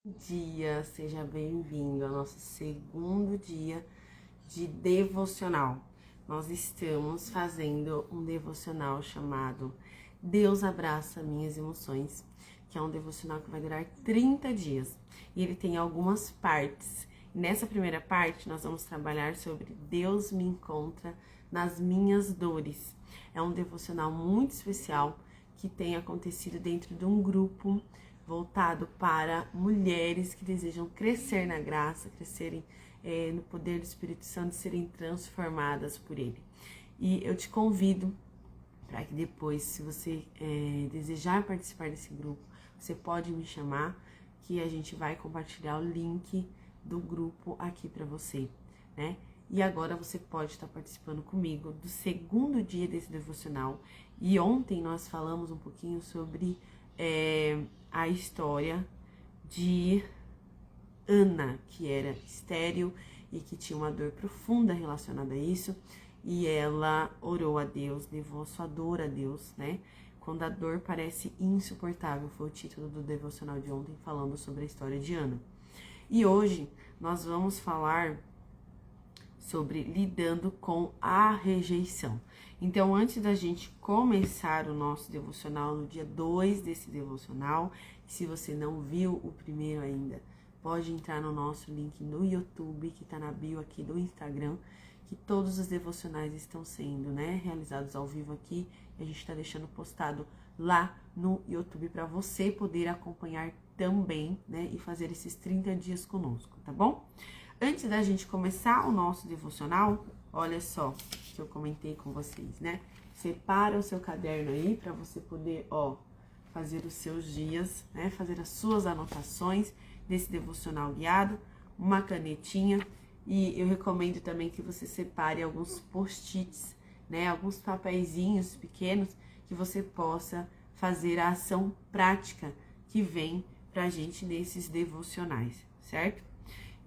Dia, seja bem-vindo ao nosso segundo dia de devocional. Nós estamos fazendo um devocional chamado Deus Abraça Minhas Emoções, que é um devocional que vai durar 30 dias. E ele tem algumas partes. Nessa primeira parte, nós vamos trabalhar sobre Deus me encontra nas minhas dores. É um devocional muito especial que tem acontecido dentro de um grupo voltado para mulheres que desejam crescer na graça, crescerem no poder do Espírito Santo, serem transformadas por Ele. E eu te convido para que depois, se você desejar participar desse grupo, você pode me chamar, que a gente vai compartilhar o link do grupo aqui para você, né? E agora você pode estar participando comigo do segundo dia desse devocional. E ontem nós falamos um pouquinho sobre a história de Ana, que era estéril e que tinha uma dor profunda relacionada a isso. E ela orou a Deus, levou sua dor a Deus, né? Quando a dor parece insuportável, foi o título do devocional de ontem, falando sobre a história de Ana. E hoje nós vamos falar sobre lidando com a rejeição. Então, antes da gente começar o nosso devocional no dia 2 desse devocional, se você não viu o primeiro ainda, pode entrar no nosso link no YouTube, que está na bio aqui do Instagram, que todos os devocionais estão sendo, realizados ao vivo aqui, e a gente está deixando postado lá no YouTube para você poder acompanhar também, e fazer esses 30 dias conosco, tá bom? Antes da gente começar o nosso devocional, olha só que eu comentei com vocês, Separa o seu caderno aí para você poder, fazer os seus dias, fazer as suas anotações desse devocional guiado, uma canetinha, e eu recomendo também que você separe alguns post-its, alguns papeizinhos pequenos que você possa fazer a ação prática que vem pra gente nesses devocionais, certo?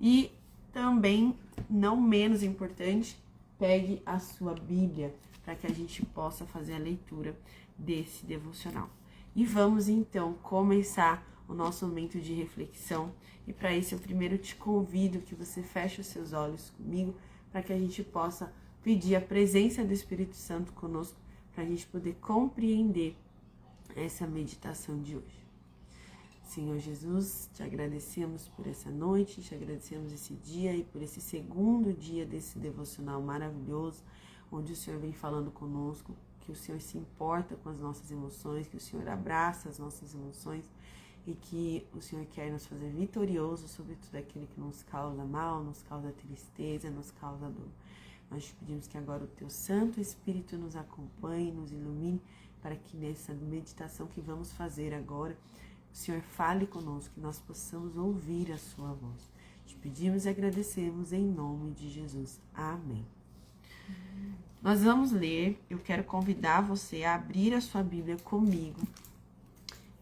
E também, não menos importante, pegue a sua Bíblia para que a gente possa fazer a leitura desse devocional. E vamos então começar o nosso momento de reflexão. E para isso eu primeiro te convido que você feche os seus olhos comigo para que a gente possa pedir a presença do Espírito Santo conosco para a gente poder compreender essa meditação de hoje. Senhor Jesus, te agradecemos por essa noite, te agradecemos esse dia e por esse segundo dia desse devocional maravilhoso, onde o Senhor vem falando conosco, que o Senhor se importa com as nossas emoções, que o Senhor abraça as nossas emoções e que o Senhor quer nos fazer vitoriosos sobre tudo aquilo que nos causa mal, nos causa tristeza, nos causa dor. Nós te pedimos que agora o Teu Santo Espírito nos acompanhe, nos ilumine, para que nessa meditação que vamos fazer agora, o Senhor fale conosco, que nós possamos ouvir a sua voz. Te pedimos e agradecemos em nome de Jesus. Amém. Nós vamos ler, eu quero convidar você a abrir a sua Bíblia comigo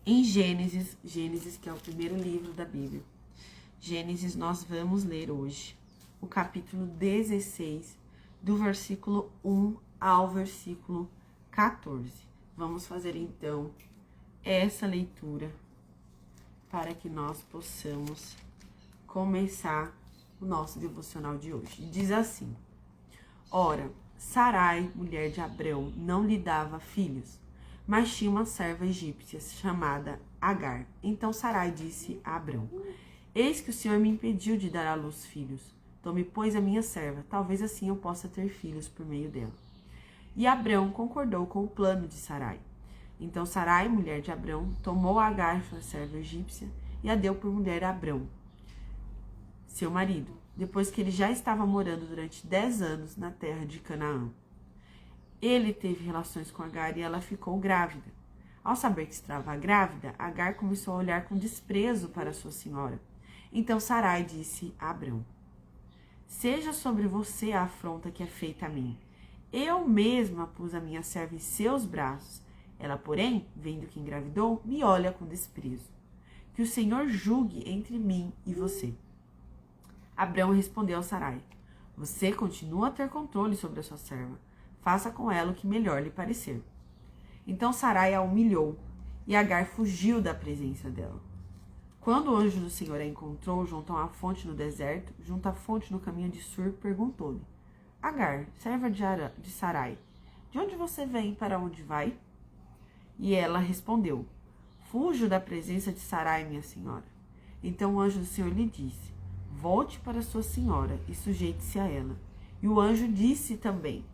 em Gênesis, que é o primeiro livro da Bíblia. Gênesis, nós vamos ler hoje o capítulo 16, do versículo 1 ao versículo 14. Vamos fazer então essa leitura para que nós possamos começar o nosso devocional de hoje. Diz assim: Ora, Sarai, mulher de Abrão, não lhe dava filhos, mas tinha uma serva egípcia chamada Agar. Então Sarai disse a Abrão: Eis que o Senhor me impediu de dar à luz filhos. Tome, pois, a minha serva, talvez assim eu possa ter filhos por meio dela. E Abrão concordou com o plano de Sarai. Então Sarai, mulher de Abrão, tomou Agar, sua serva egípcia, e a deu por mulher a Abrão, seu marido, depois que ele já estava morando durante 10 anos na terra de Canaã. Ele teve relações com Agar e ela ficou grávida. Ao saber que estava grávida, Agar começou a olhar com desprezo para sua senhora. Então Sarai disse a Abrão: Seja sobre você a afronta que é feita a mim. Eu mesma pus a minha serva em seus braços. Ela, porém, vendo que engravidou, me olha com desprezo. Que o Senhor julgue entre mim e você. Abrão respondeu a Sarai: Você continua a ter controle sobre a sua serva. Faça com ela o que melhor lhe parecer. Então Sarai a humilhou e Agar fugiu da presença dela. Quando o anjo do Senhor a encontrou junto a uma fonte no deserto, junto à fonte no caminho de Sur, perguntou-lhe: Agar, serva de Sarai, de onde você vem e para onde vai? E ela respondeu: Fujo da presença de Sarai, minha senhora. Então o anjo do Senhor lhe disse: Volte para sua senhora e sujeite-se a ela. E o anjo disse também: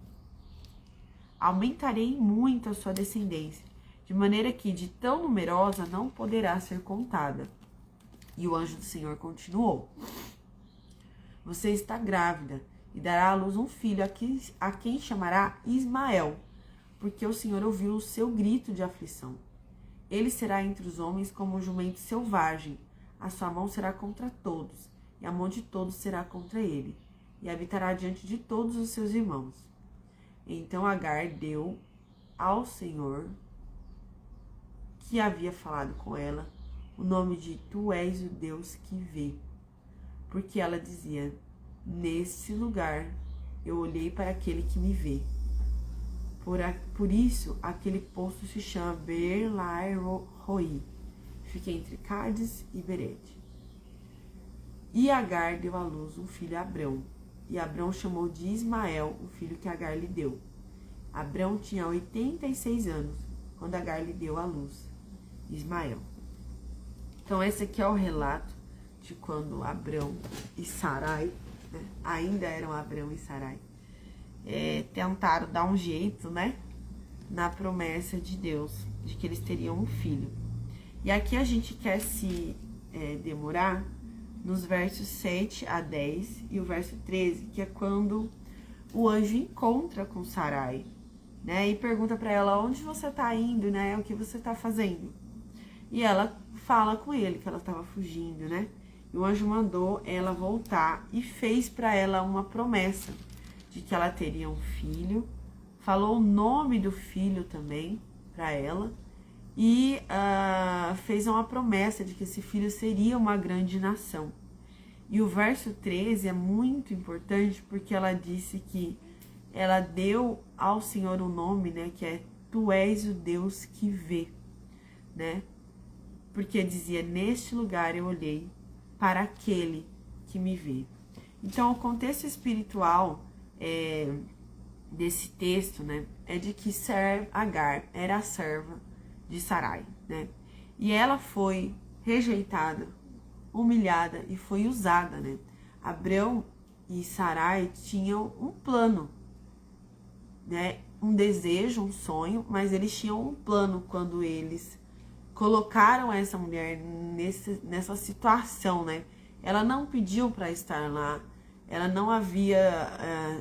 Aumentarei muito a sua descendência, de maneira que de tão numerosa não poderá ser contada. E o anjo do Senhor continuou: Você está grávida e dará à luz um filho a quem chamará Ismael, porque o Senhor ouviu o seu grito de aflição. Ele será entre os homens como um jumento selvagem, a sua mão será contra todos, e a mão de todos será contra ele, e habitará diante de todos os seus irmãos. Então Agar deu ao Senhor, que havia falado com ela, o nome de Tu és o Deus que vê. Porque ela dizia: Nesse lugar eu olhei para aquele que me vê. Por isso aquele poço se chama Beer-lahai-roi. Fica entre Cádiz e Berede. E Agar deu à luz um filho a Abrão. E Abrão chamou de Ismael o filho que Agar lhe deu. Abrão tinha 86 anos quando Agar lhe deu à luz Ismael. Então esse aqui é o relato de quando Abrão e Sarai, né, ainda eram Abrão e Sarai, tentaram dar um jeito, né, na promessa de Deus, de que eles teriam um filho. E aqui a gente quer se demorar nos versos 7 a 10 e o verso 13, que é quando o anjo encontra com Sarai, né, e pergunta para ela: onde você está indo, né, o que você está fazendo? E ela fala com ele que ela estava fugindo, né? E o anjo mandou ela voltar e fez para ela uma promessa de que ela teria um filho. Falou o nome do filho também para ela. E fez uma promessa de que esse filho seria uma grande nação. E o verso 13 é muito importante porque ela disse que ela deu ao Senhor um nome, né? Que é Tu és o Deus que vê, né? Porque dizia: neste lugar eu olhei para aquele que me vê. Então, o contexto espiritual desse texto, né, é de que Agar era a serva de Sarai, né? E ela foi rejeitada, humilhada e foi usada, né? Abrão e Sarai tinham um plano, né? Um desejo, um sonho, mas eles tinham um plano quando eles colocaram essa mulher nessa situação, né? Ela não pediu para estar lá, ela não havia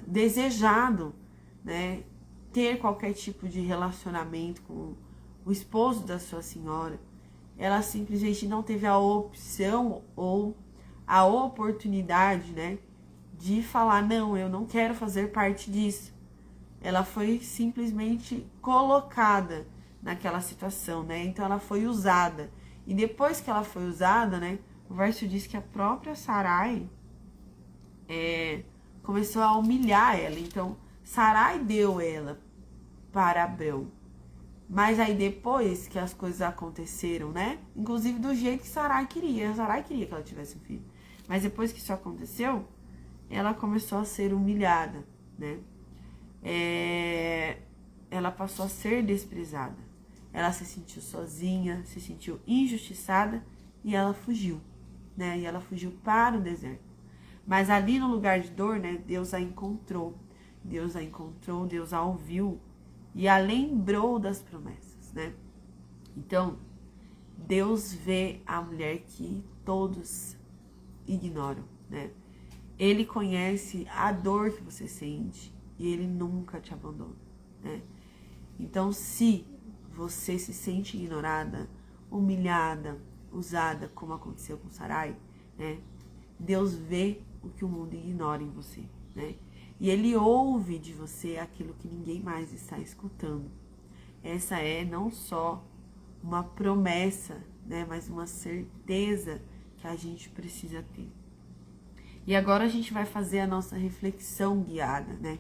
desejado, né, ter qualquer tipo de relacionamento com o esposo da sua senhora. Ela simplesmente não teve a opção ou a oportunidade, né, de falar: não, eu não quero fazer parte disso. Ela foi simplesmente colocada naquela situação, né? Então ela foi usada. E depois que ela foi usada, né, o verso diz que a própria Sarai começou a humilhar ela. Então Sarai deu ela para Abrão. Mas aí depois que as coisas aconteceram, né, inclusive do jeito que Sarai queria que ela tivesse um filho. Mas depois que isso aconteceu, ela começou a ser humilhada, né? Ela passou a ser desprezada. Ela se sentiu sozinha, se sentiu injustiçada e ela fugiu, né? E ela fugiu para o deserto. Mas ali no lugar de dor, né, Deus a encontrou. Deus a ouviu e a lembrou das promessas, né? Então, Deus vê a mulher que todos ignoram, né? Ele conhece a dor que você sente e ele nunca te abandona, né? Então, se você se sente ignorada, humilhada, usada, como aconteceu com Sarai, né? Deus vê o que o mundo ignora em você, né? E ele ouve de você aquilo que ninguém mais está escutando. Essa é não só uma promessa, né, mas uma certeza que a gente precisa ter. E agora a gente vai fazer a nossa reflexão guiada, né?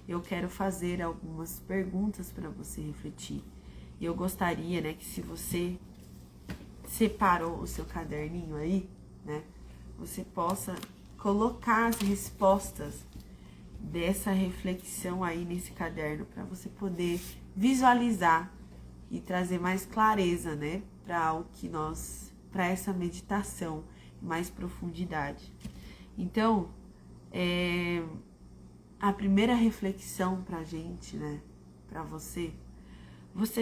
Eu quero fazer algumas perguntas para você refletir. E eu gostaria, né, que se você separou o seu caderninho aí, né? Você possa colocar as respostas dessa reflexão aí nesse caderno para você poder visualizar e trazer mais clareza, né, para essa meditação, mais profundidade. Então, a primeira reflexão pra gente, né, pra você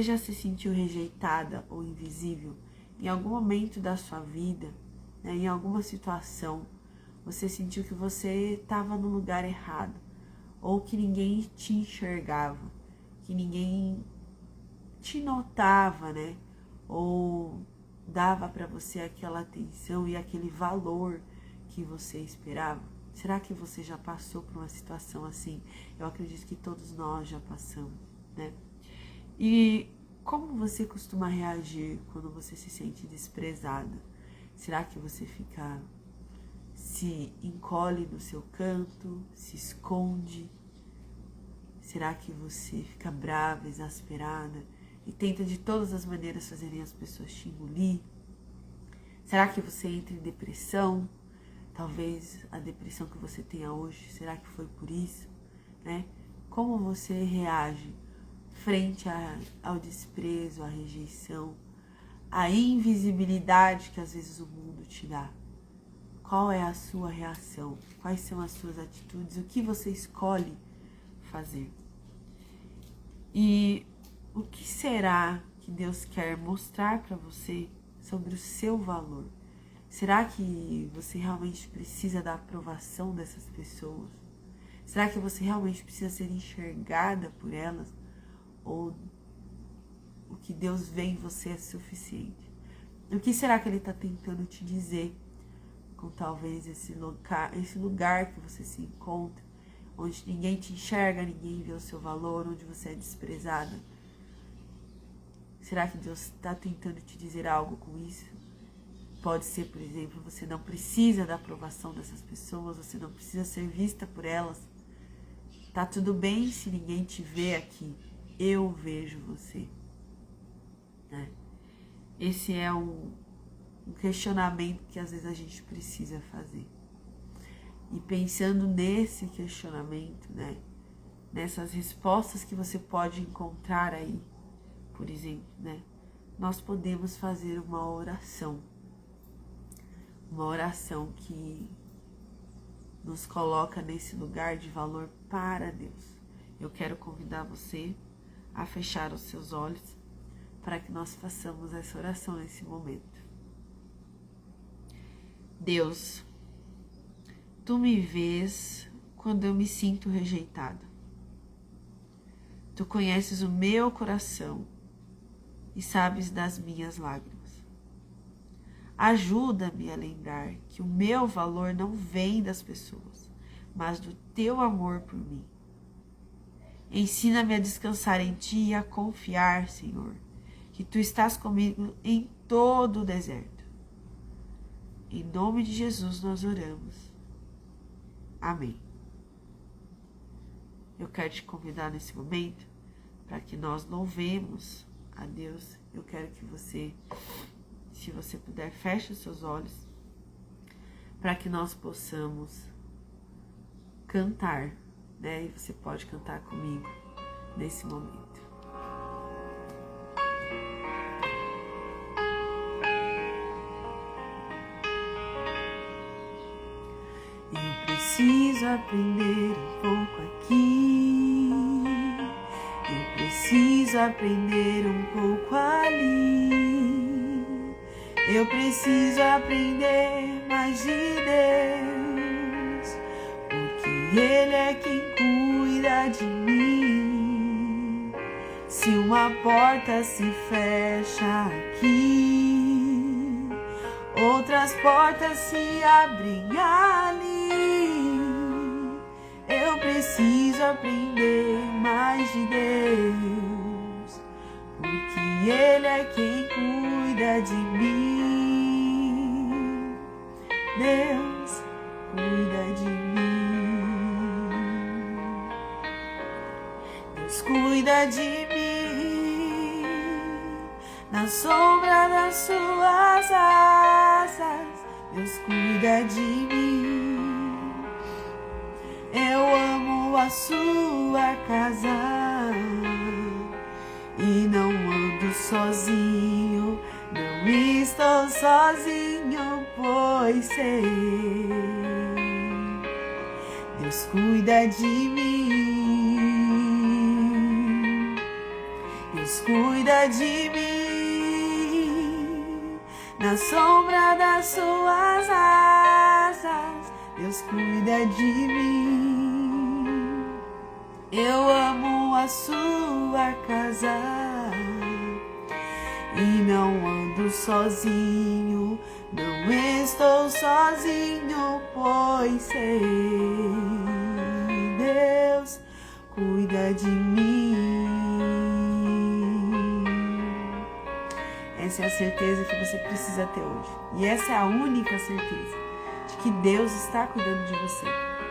já se sentiu rejeitada ou invisível em algum momento da sua vida, né, em alguma situação? Você sentiu que você estava no lugar errado, ou que ninguém te enxergava, que ninguém te notava, né? Ou dava para você aquela atenção e aquele valor que você esperava? Será que você já passou por uma situação assim? Eu acredito que todos nós já passamos, né? E como você costuma reagir quando você se sente desprezada? Será que você se encolhe no seu canto, se esconde? Será que você fica brava, exasperada e tenta de todas as maneiras fazerem as pessoas te engolir? Será que você entra em depressão? Talvez a depressão que você tenha hoje, será que foi por isso, né? Como você reage frente ao desprezo, à rejeição, à invisibilidade que às vezes o mundo te dá? Qual é a sua reação? Quais são as suas atitudes? O que você escolhe fazer? E o que será que Deus quer mostrar para você sobre o seu valor? Será que você realmente precisa da aprovação dessas pessoas? Será que você realmente precisa ser enxergada por elas? Ou o que Deus vê em você é suficiente? O que será que Ele está tentando te dizer com talvez esse lugar que você se encontra, onde ninguém te enxerga, ninguém vê o seu valor, onde você é desprezada? Será que Deus está tentando te dizer algo com isso? Pode ser, por exemplo, você não precisa da aprovação dessas pessoas, você não precisa ser vista por elas. Tá tudo bem se ninguém te vê aqui, eu vejo você, né? Esse é um questionamento que às vezes a gente precisa fazer. E pensando nesse questionamento, né, nessas respostas que você pode encontrar aí, por exemplo, né, nós podemos fazer uma oração que nos coloca nesse lugar de valor para Deus. Eu quero convidar você a fechar os seus olhos para que nós façamos essa oração nesse momento. Deus, Tu me vês quando eu me sinto rejeitada. Tu conheces o meu coração e sabes das minhas lágrimas. Ajuda-me a lembrar que o meu valor não vem das pessoas, mas do Teu amor por mim. Ensina-me a descansar em Ti e a confiar, Senhor, que Tu estás comigo em todo o deserto. Em nome de Jesus nós oramos. Amém. Eu quero te convidar nesse momento para que nós louvemos a Deus. Eu quero que você, se você puder, feche os seus olhos para que nós possamos cantar, né? E você pode cantar comigo nesse momento. Eu preciso aprender um pouco aqui, eu preciso aprender um pouco ali, eu preciso aprender mais de Deus, porque Ele é quem cuida de mim. Se uma porta se fecha aqui, outras portas se abrem ali. Eu preciso aprender mais de Deus, porque Ele é quem cuida de mim. Deus cuida de mim. Deus cuida de mim. Na sombra das suas asas, Deus cuida de mim. Eu amo a sua casa e não ando sozinho, não estou sozinho, pois sei, Deus cuida de mim. Deus cuida de mim. Na sombra das suas asas, Deus cuida de mim. Eu amo a sua casa e não ando sozinho, não estou sozinho, pois sei, Deus cuida de mim. Essa é a certeza que você precisa ter hoje. E essa é a única certeza de que Deus está cuidando de você.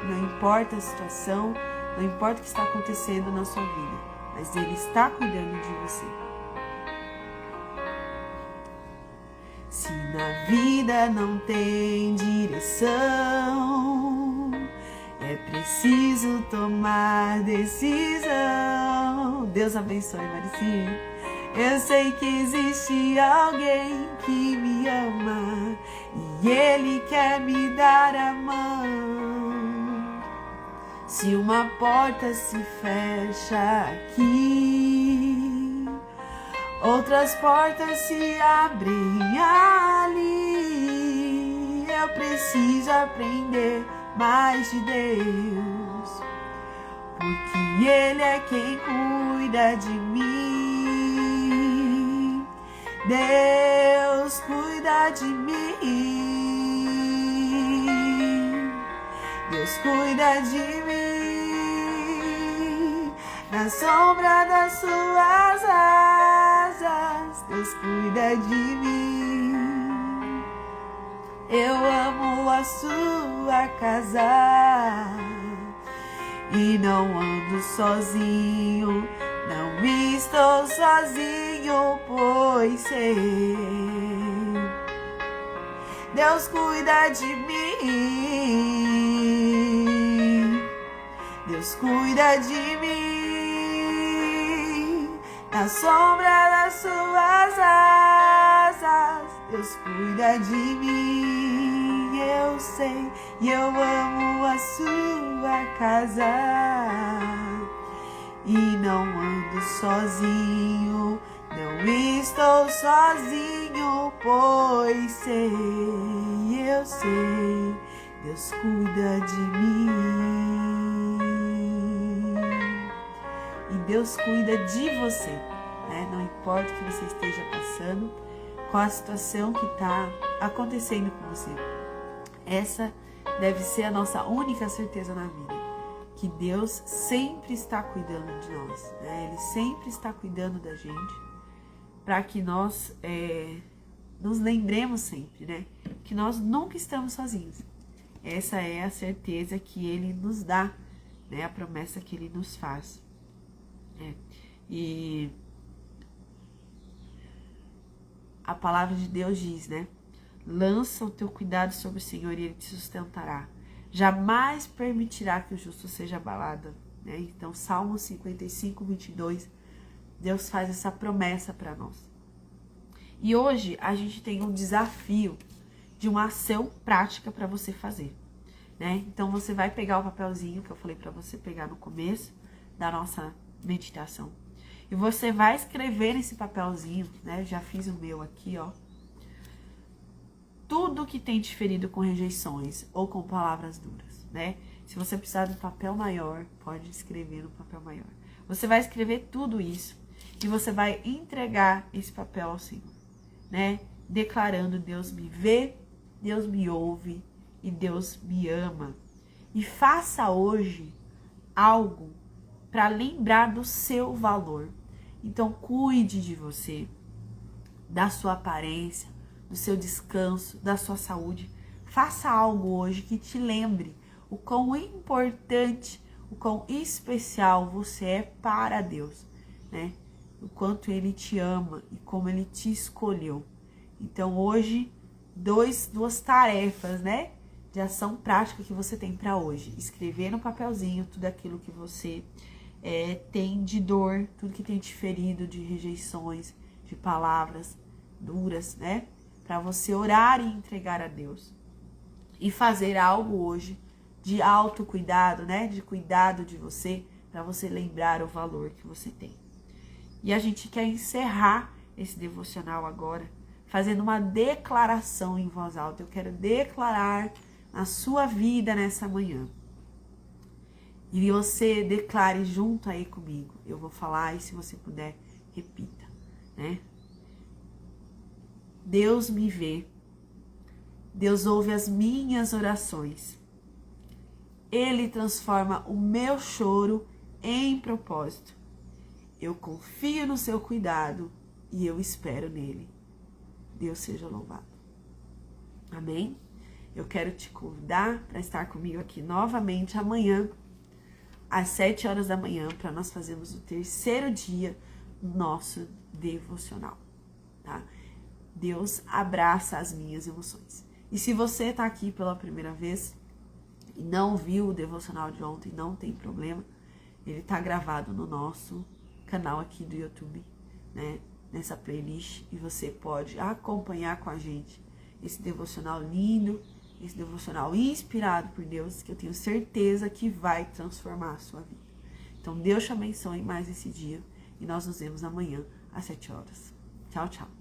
Não importa a situação, não importa o que está acontecendo na sua vida, mas Ele está cuidando de você. Se na vida não tem direção, é preciso tomar decisão. Deus abençoe, Maricinha. Eu sei que existe alguém que me ama e Ele quer me dar a mão. Se uma porta se fecha aqui, outras portas se abrem ali. Eu preciso aprender mais de Deus, porque Ele é quem cuida de mim. Deus cuida de mim. Deus cuida de mim. Na sombra das suas asas, Deus cuida de mim. Eu amo a sua casa e não ando sozinho, não estou sozinho, pois sei, Deus cuida de mim. Deus cuida de mim. Na sombra das suas asas, Deus cuida de mim. Eu sei e eu amo a sua casa e não ando sozinho, não estou sozinho, pois sei, eu sei, Deus cuida de mim. E Deus cuida de você, né? Não importa o que você esteja passando, qual a situação que está acontecendo com você. Essa deve ser a nossa única certeza na vida, que Deus sempre está cuidando de nós, né? Ele sempre está cuidando da gente, para que nós nos lembremos sempre, né? Que nós nunca estamos sozinhos. Essa é a certeza que Ele nos dá, né? A promessa que Ele nos faz. E a palavra de Deus diz, né? Lança o teu cuidado sobre o Senhor e Ele te sustentará. Jamais permitirá que o justo seja abalado, né? Então, Salmo 55, 22, Deus faz essa promessa para nós. E hoje a gente tem um desafio de uma ação prática para você fazer, né? Então, você vai pegar o papelzinho que eu falei para você pegar no começo da nossa meditação. E você vai escrever nesse papelzinho, né? Já fiz o meu aqui, ó. Tudo que tem te ferido com rejeições ou com palavras duras, né? Se você precisar de um papel maior, pode escrever no papel maior. Você vai escrever tudo isso e você vai entregar esse papel ao Senhor, né? Declarando: Deus me vê, Deus me ouve e Deus me ama. E faça hoje algo para lembrar do seu valor. Então, cuide de você, da sua aparência, do seu descanso, da sua saúde. Faça algo hoje que te lembre o quão importante, o quão especial você é para Deus, né? o quanto Ele te ama e como Ele te escolheu. Então hoje, duas tarefas, né, de ação prática que você tem para hoje. Escrever no papelzinho tudo aquilo que você tem de dor, tudo que tem te ferido, de rejeições, de palavras duras, né, para você orar e entregar a Deus. E fazer algo hoje de autocuidado, né, de cuidado de você, para você lembrar o valor que você tem. E a gente quer encerrar esse devocional agora fazendo uma declaração em voz alta. Eu quero declarar a sua vida nessa manhã. E você declare junto aí comigo. Eu vou falar e se você puder, repita, né? Deus me vê. Deus ouve as minhas orações. Ele transforma o meu choro em propósito. Eu confio no seu cuidado e eu espero nele. Deus seja louvado. Amém? Eu quero te convidar para estar comigo aqui novamente amanhã, às 7 horas da manhã, para nós fazermos o terceiro dia do nosso devocional, tá? Deus abraça as minhas emoções. E se você está aqui pela primeira vez e não viu o devocional de ontem, não tem problema. Ele está gravado no nosso canal aqui do YouTube, né? Nessa playlist. E você pode acompanhar com a gente esse devocional lindo, esse devocional inspirado por Deus, que eu tenho certeza que vai transformar a sua vida. Então, Deus te abençoe mais esse dia. E nós nos vemos amanhã às 7 horas. Tchau, tchau.